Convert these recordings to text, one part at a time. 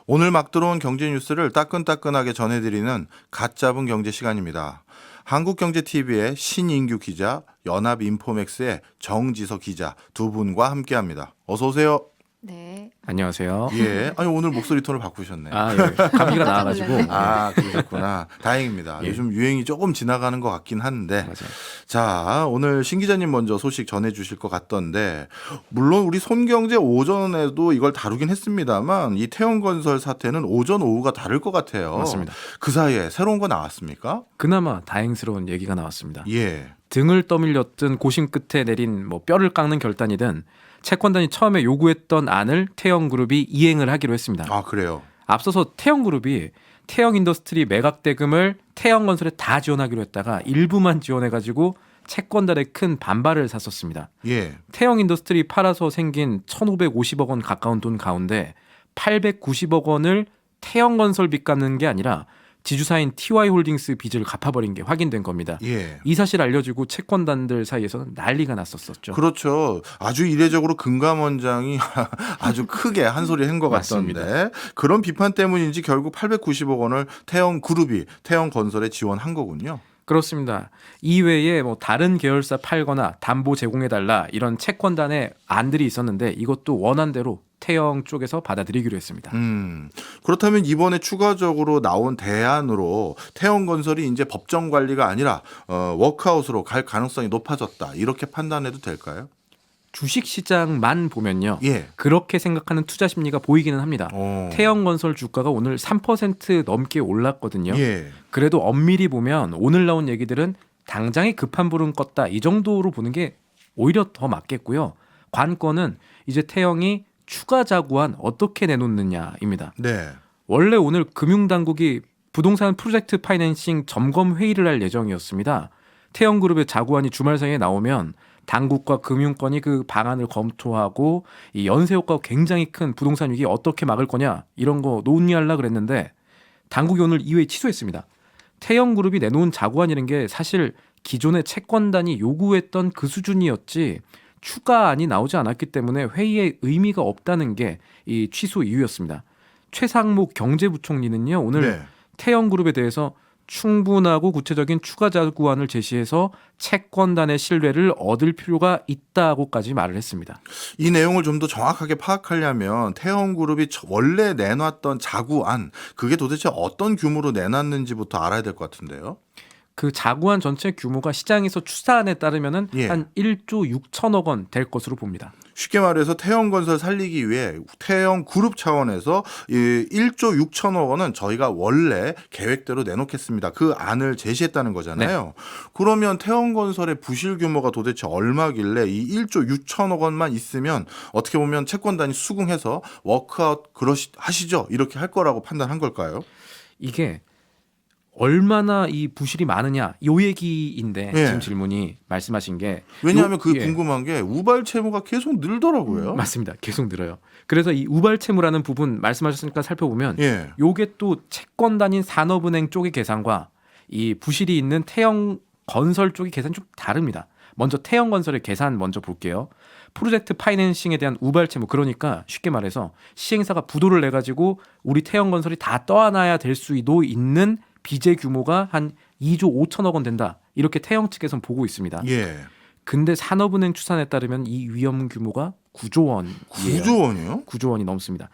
오늘 막 들어온 경제 뉴스를 따끈따끈하게 전해드리는 갓 잡은 경제 시간입니다. 한국경제TV의 신인규 기자, 연합인포맥스의 정지석 기자 두 분과 함께합니다. 어서 오세요. 네. 안녕하세요. 예, 아니 오늘 목소리 톤을 바꾸셨네. 예. 감기가 나와가지고. 아, 그러셨구나. 다행입니다. 예. 요즘 유행이 조금 지나가는 것 같긴 한데. 맞아요. 자, 오늘 신 기자님 먼저 소식 전해주실 것 같던데, 물론 우리 손경제 오전에도 이걸 다루긴 했습니다만 이 태형건설 사태는 오전 오후가 다를 것 같아요. 맞습니다. 그 사이에 새로운 거 나왔습니까? 그나마 다행스러운 얘기가 나왔습니다. 예. 등을 떠밀렸든 고심 끝에 내린 뼈를 깎는 결단이든 채권단이 처음에 요구했던 안을 태형그룹이 이행을 하기로 했습니다. 아, 그래요. 앞서서 태형그룹이 태형인더스트리 매각 대금을 태형건설에 다 지원하기로 했다가 일부만 지원해가지고 채권단의 큰 반발을 샀었습니다. 예. 태형인더스트리 팔아서 생긴 1,550억 원 가까운 돈 가운데 890억 원을 태형건설 빚 갚는 게 아니라 지주사인 TY홀딩스 빚을 갚아버린 게 확인된 겁니다. 예. 이 사실 알려지고 채권단들 사이에서는 난리가 났었죠. 그렇죠. 아주 이례적으로 금감원장이 아주 크게 한 소리 한 것 같던데, 맞습니다. 그런 비판 때문인지 결국 890억 원을 태형그룹이 태형건설에 지원한 거군요. 그렇습니다. 이외에 다른 계열사 팔거나 담보 제공해달라 이런 채권단의 안들이 있었는데 이것도 원안대로 태형 쪽에서 받아들이기로 했습니다. 그렇다면 이번에 추가적으로 나온 대안으로 태형건설이 이제 법정 관리가 아니라 워크아웃으로 갈 가능성이 높아졌다, 이렇게 판단해도 될까요? 주식시장만 보면요. 예. 그렇게 생각하는 투자 심리가 보이기는 합니다. 오. 태형건설 주가가 오늘 3% 넘게 올랐거든요. 예. 그래도 엄밀히 보면 오늘 나온 얘기들은 당장의 급한 불은 껐다 이 정도로 보는 게 오히려 더 맞겠고요. 관건은 이제 태형이 추가 자구안 어떻게 내놓느냐입니다. 네. 원래 오늘 금융당국이 부동산 프로젝트 파이낸싱 점검 회의를 할 예정이었습니다. 태형그룹의 자구안이 주말 사이에 나오면 당국과 금융권이 그 방안을 검토하고 이 연쇄 효과가 굉장히 큰 부동산 위기 어떻게 막을 거냐 이런 거 논의하려고 그랬는데 당국이 오늘 이회에 취소했습니다. 태형그룹이 내놓은 자구안이라는 게 사실 기존의 채권단이 요구했던 그 수준이었지 추가안이 나오지 않았기 때문에 회의에 의미가 없다는 게 이 취소 이유였습니다. 최상목 경제부총리는요 오늘 네. 태형그룹에 대해서 충분하고 구체적인 추가 자구안을 제시해서 채권단의 신뢰를 얻을 필요가 있다고까지 말을 했습니다. 이 내용을 좀 더 정확하게 파악하려면 태형그룹이 원래 내놨던 자구안, 그게 도대체 어떤 규모로 내놨는지부터 알아야 될 것 같은데요. 그 자구안 전체 규모가 시장에서 추산에 따르면은 예. 한 1조 6천억 원 될 것으로 봅니다. 쉽게 말해서 태형건설 살리기 위해 태형그룹 차원에서 이 1조 6천억 원은 저희가 원래 계획대로 내놓겠습니다, 그 안을 제시했다는 거잖아요. 그러면 태형건설의 부실 규모가 도대체 얼마길래 이 1조 6천억 원만 있으면 어떻게 보면 채권단이 수긍해서 워크아웃 하시죠, 이렇게 할 거라고 판단한 걸까요? 이게 얼마나 이 부실이 많으냐 요 얘기인데 예. 지금 질문이 말씀하신 게 왜냐하면 그 예. 궁금한 게 우발 채무가 계속 늘더라고요. 맞습니다. 계속 늘어요. 그래서 이 우발 채무라는 부분 말씀하셨으니까 살펴보면 예. 요게 또 채권단인 산업은행 쪽의 계산과 이 부실이 있는 태형건설 쪽의 계산이 좀 다릅니다. 먼저 태형건설의 계산 먼저 볼게요. 프로젝트 파이낸싱에 대한 우발 채무, 그러니까 쉽게 말해서 시행사가 부도를 내가지고 우리 태형건설이 다 떠안아야 될 수도 있는 빚의 규모가 한 2조 5천억 원 된다, 이렇게 태형 측에서는 보고 있습니다. 예. 근데 산업은행 추산에 따르면 이 위험 규모가 9조 원이에요. 9조 원이요? 9조 원이 넘습니다.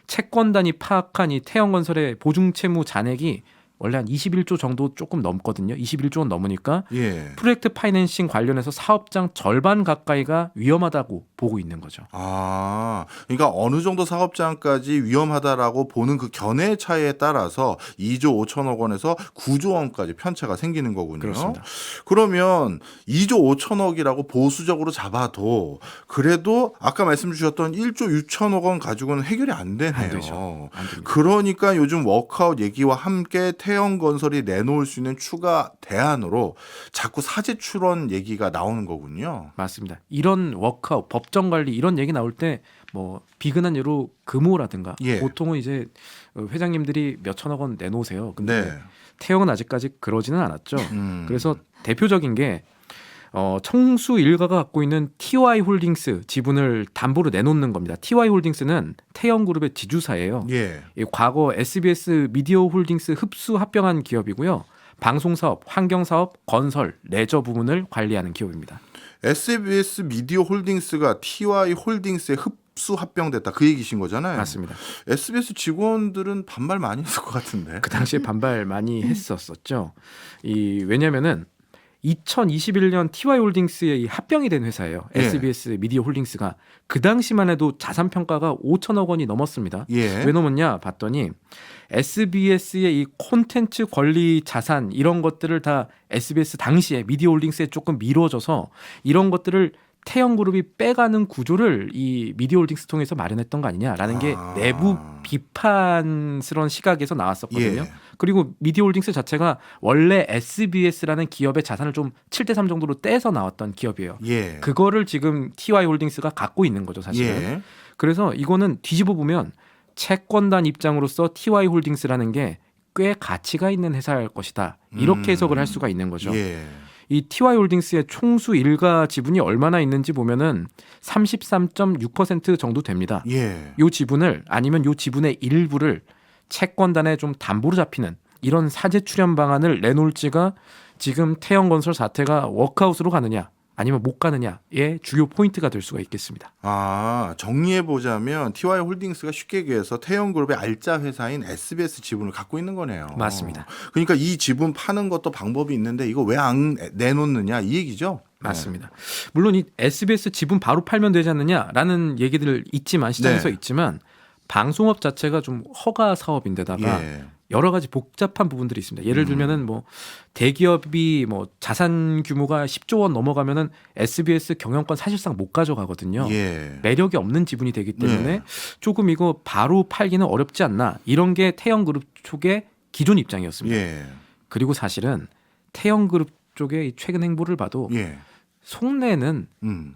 채권단이 파악한 이 태형건설의 보증채무 잔액이 원래 한 21조 정도 조금 넘거든요. 21조 원 넘으니까 예. 프로젝트 파이낸싱 관련해서 사업장 절반 가까이가 위험하다고 보고 있는 거죠. 아, 그러니까 어느 정도 사업장까지 위험하다라고 보는 그 견해 차이에 따라서 2조 5천억 원에서 9조 원까지 편차가 생기는 거군요. 그렇습니다. 그러면 2조 5천억이라고 보수적으로 잡아도 그래도 아까 말씀 주셨던 1조 6천억 원 가지고는 해결이 안 되네요. 안 되죠. 안 됩니다. 그러니까 요즘 워크아웃 얘기와 함께 태형건설이 내놓을 수 있는 추가 대안으로 자꾸 사재 출원 얘기가 나오는 거군요. 맞습니다. 이런 워크아웃, 법정 관리 이런 얘기 나올 때 비근한 예로 금호라든가 예. 보통은 이제 회장님들이 몇 천억 원 내놓으세요. 근데 네. 태형은 아직까지 그러지는 않았죠. 그래서 대표적인 게 청수 일가가 갖고 있는 TY 홀딩스 지분을 담보로 내놓는 겁니다. TY 홀딩스는 태영그룹의 지주사예요. 예. 이 과거 SBS 미디어 홀딩스 흡수 합병한 기업이고요. 방송사업, 환경사업, 건설, 레저 부문을 관리하는 기업입니다. SBS 미디어 홀딩스가 TY 홀딩스에 흡수 합병됐다 그 얘기신 거잖아요. 맞습니다. SBS 직원들은 반발 많이 했을 것 같은데. 그 당시에 반발 많이 했었었죠. 왜냐면은 2021년 TY 홀딩스에 이 합병이 된 회사예요. 예. SBS 미디어 홀딩스가 그 당시만 해도 자산 평가가 5천억 원이 넘었습니다. 예. 왜 넘었냐 봤더니 SBS의 이 콘텐츠 권리 자산 이런 것들을 다 SBS 당시에 미디어 홀딩스에 조금 미뤄져서 이런 것들을 태영그룹이 빼가는 구조를 이 미디어 홀딩스 통해서 마련했던 거 아니냐라는 게 내부 비판스러운 시각에서 나왔었거든요. 예. 그리고 미디어 홀딩스 자체가 원래 SBS라는 기업의 자산을 좀 7대3 정도로 떼서 나왔던 기업이에요. 예. 그거를 지금 TY 홀딩스가 갖고 있는 거죠, 사실은. 예. 그래서 이거는 뒤집어 보면 채권단 입장으로서 TY 홀딩스라는 게 꽤 가치가 있는 회사일 것이다. 이렇게 해석을 할 수가 있는 거죠. 예. 이 TY 홀딩스의 총수 일가 지분이 얼마나 있는지 보면은 33.6% 정도 됩니다. 예. 요 지분을 아니면 요 지분의 일부를 채권단에 좀 담보로 잡히는 이런 사재 출연 방안을 내놓을지가 지금 태영건설 사태가 워크아웃으로 가느냐 아니면 못 가느냐의 주요 포인트가 될 수가 있겠습니다. 정리해 보자면 TY 홀딩스가 쉽게 얘기해서 태영그룹의 알짜 회사인 SBS 지분을 갖고 있는 거네요. 맞습니다. 그러니까 이 지분 파는 것도 방법이 있는데 이거 왜 안 내놓느냐 이 얘기죠. 맞습니다. 물론 이 SBS 지분 바로 팔면 되지 않느냐라는 얘기들 있지만 시장에서 네. 있지만 방송업 자체가 좀 허가 사업인데다가 예. 여러 가지 복잡한 부분들이 있습니다. 예를 들면은 뭐 대기업이 뭐 자산 규모가 10조 원 넘어가면은 SBS 경영권 사실상 못 가져가거든요. 예. 매력이 없는 지분이 되기 때문에 네. 조금 이거 바로 팔기는 어렵지 않나 이런 게 태영그룹 쪽의 기존 입장이었습니다. 예. 그리고 사실은 태영그룹 쪽의 이 최근 행보를 봐도 예. 속내는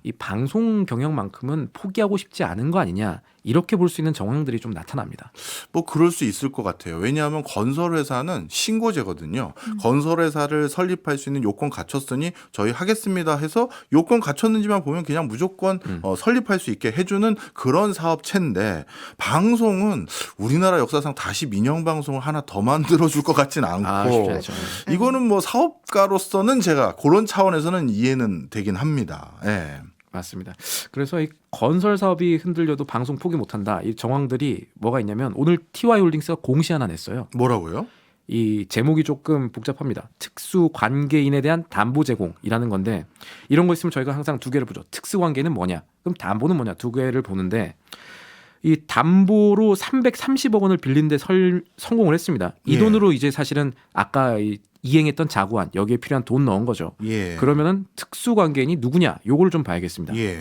이 방송 경영만큼은 포기하고 싶지 않은 거 아니냐 이렇게 볼 수 있는 정황들이 좀 나타납니다. 뭐 그럴 수 있을 것 같아요. 왜냐하면 건설회사는 신고제거든요. 건설회사를 설립할 수 있는 요건 갖췄으니 저희 하겠습니다 해서 요건 갖췄는지만 보면 그냥 무조건 설립할 수 있게 해주는 그런 사업체인데 방송은 우리나라 역사상 다시 민영방송을 하나 더 만들어줄 것 같진 않고 쉽지 않죠. 이거는 뭐 사업가로서는 제가 그런 차원에서는 이해는 되긴 합니다. 예. 맞습니다. 그래서 이 건설 사업이 흔들려도 방송 포기 못한다. 이 정황들이 뭐가 있냐면 오늘 TY 홀딩스가 공시 하나 냈어요. 뭐라고요? 이 제목이 조금 복잡합니다. 특수 관계인에 대한 담보 제공이라는 건데 이런 거 있으면 저희가 항상 두 개를 보죠. 특수 관계는 뭐냐? 그럼 담보는 뭐냐? 두 개를 보는데 이 담보로 330억 원을 빌린 데 성공을 했습니다. 이 예. 돈으로 이제 사실은 아까 이행했던 자구안 여기에 필요한 돈 넣은 거죠. 예. 그러면은 특수 관계인이 누구냐? 요거를 좀 봐야겠습니다. 예.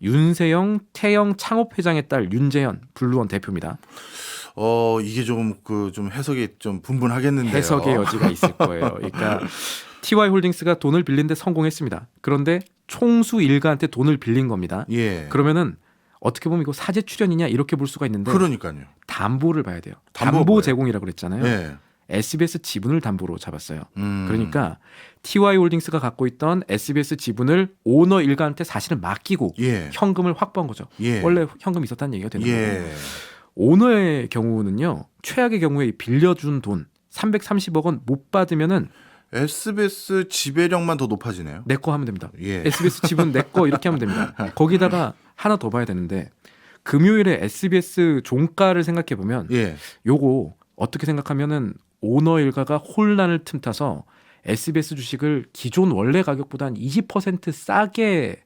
윤세영 태영 창업회장의 딸 윤재현 블루원 대표입니다. 이게 좀 해석이 좀 분분하겠는데요. 해석의 여지가 있을 거예요. 그러니까 TY 홀딩스가 돈을 빌린 데 성공했습니다. 그런데 총수 일가한테 돈을 빌린 겁니다. 예. 그러면은 어떻게 보면 이거 사재 출연이냐 이렇게 볼 수가 있는데 그러니까요. 담보를 봐야 돼요. 담보 담보 뭐예요? 제공이라고 그랬잖아요. 예. SBS 지분을 담보로 잡았어요. 음. 그러니까 TY 홀딩스가 갖고 있던 SBS 지분을 오너 일가한테 사실은 맡기고 예. 현금을 확보한 거죠. 예. 원래 현금이 있었다는 얘기가 되는 거고. 예. 오너의 경우는요. 최악의 경우에 빌려준 돈 330억 원 못 받으면은 SBS 지배력만 더 높아지네요. 내 거 하면 됩니다. 예. SBS 지분 내 거 이렇게 하면 됩니다. 거기다가 하나 더 봐야 되는데 금요일에 SBS 종가를 생각해 보면 예. 요거 어떻게 생각하면은 오너 일가가 혼란을 틈타서 SBS 주식을 기존 원래 가격보다 한 20% 싸게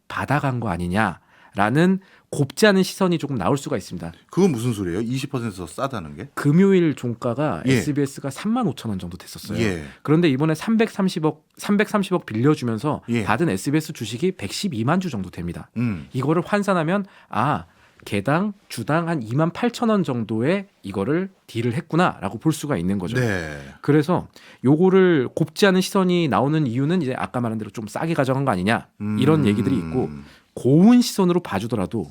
받아간 거 아니냐라는 곱지 않은 시선이 조금 나올 수가 있습니다. 그건 무슨 소리예요? 20%더 싸다는 게? 금요일 종가가 예. SBS가 35,000원 정도 됐었어요. 예. 그런데 이번에 330억 빌려주면서 예. 받은 SBS 주식이 112만 주 정도 됩니다. 이거를 환산하면 개당 주당 한 28,000원 정도의 이거를 딜을 했구나라고 볼 수가 있는 거죠. 네. 그래서 요거를 곱지 않은 시선이 나오는 이유는 이제 아까 말한 대로 좀 싸게 가져간 거 아니냐 이런 얘기들이 있고 고운 시선으로 봐주더라도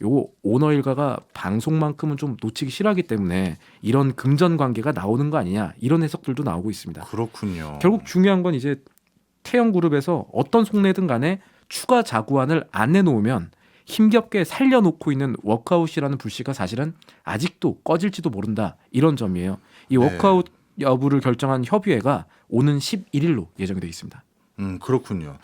요 오너 일가가 방송만큼은 좀 놓치기 싫어하기 때문에 이런 금전 관계가 나오는 거 아니냐 이런 해석들도 나오고 있습니다. 그렇군요. 결국 중요한 건 이제 태영그룹에서 어떤 속내든 간에 추가 자구안을 안 내놓으면 힘겹게 살려놓고 있는 워크아웃이라는 불씨가 사실은 아직도 꺼질지도 모른다, 이런 점이에요. 이 네. 워크아웃 여부를 결정한 협의회가 오는 11일로 예정이 되어 있습니다. 그렇군요.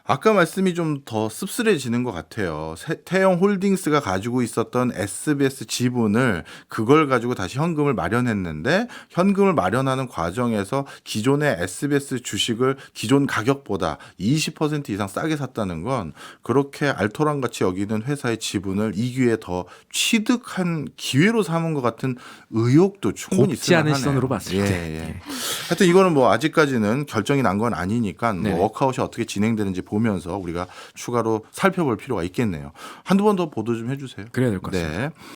아까 말씀이 좀 더 씁쓸해지는 것 같아요. 태영홀딩스가 가지고 있었던 SBS 지분을 그걸 가지고 다시 현금을 마련했는데 현금을 마련하는 과정에서 기존의 SBS 주식을 기존 가격보다 20% 이상 싸게 샀다는 건 그렇게 알토란같이 여기는 회사의 지분을 이 기회에 더 취득한 기회로 삼은 것 같은 의혹도 충분히 곱지 않은 있을만하네요. 시선으로 봤을 때. 예. 하여튼 이거는 뭐 아직까지는 결정이 난 건 아니니까 뭐 네네. 워크아웃이 어떻게 진행되는지 보면서 우리가 추가로 살펴볼 필요가 있겠네요. 한두 번 더 보도 좀 해주세요. 그래야 될 것 같습니다. 네.